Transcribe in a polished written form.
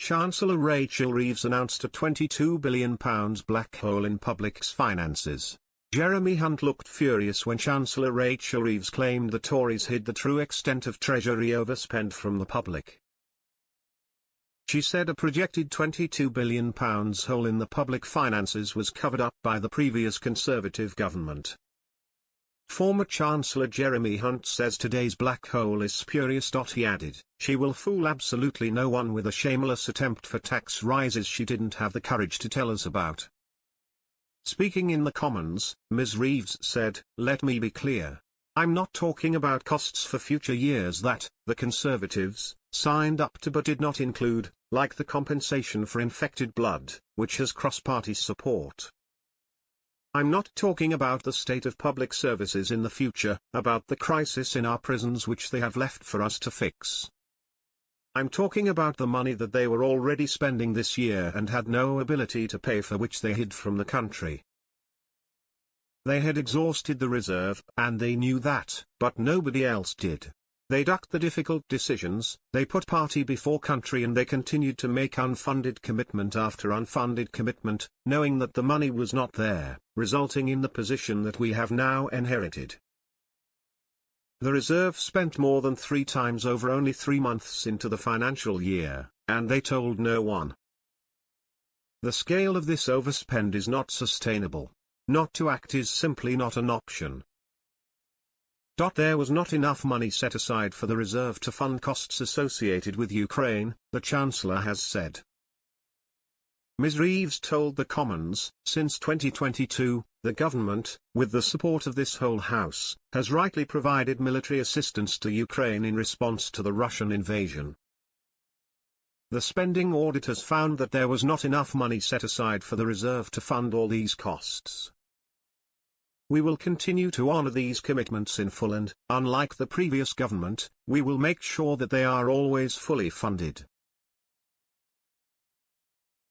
Chancellor Rachel Reeves announced a £22 billion black hole in public's finances. Jeremy Hunt looked furious when Chancellor Rachel Reeves claimed the Tories hid the true extent of Treasury overspend from the public. She said a projected £22 billion hole in the public finances was covered up by the previous Conservative government. Former Chancellor Jeremy Hunt says today's black hole is spurious. He added, "She will fool absolutely no one with a shameless attempt for tax rises she didn't have the courage to tell us about." Speaking in the Commons, Ms. Reeves said, "Let me be clear. I'm not talking about costs for future years that the Conservatives signed up to but did not include, like the compensation for infected blood, which has cross-party support. I'm not talking about the state of public services in the future, about the crisis in our prisons which they have left for us to fix. I'm talking about the money that they were already spending this year and had no ability to pay for, which they hid from the country. They had exhausted the reserve, and they knew that, but nobody else did. They ducked the difficult decisions, they put party before country, and they continued to make unfunded commitment after unfunded commitment, knowing that the money was not there, resulting in the position that we have now inherited. The reserve spent more than 3 times over only 3 months into the financial year, and they told no one. The scale of this overspend is not sustainable. Not to act is simply not an option. There was not enough money set aside for the reserve to fund costs associated with Ukraine, the Chancellor has said. Ms. Reeves told the Commons, since 2022, the government, with the support of this whole House, has rightly provided military assistance to Ukraine in response to the Russian invasion. The spending audit has found that there was not enough money set aside for the reserve to fund all these costs. We will continue to honor these commitments in full and, unlike the previous government, we will make sure that they are always fully funded.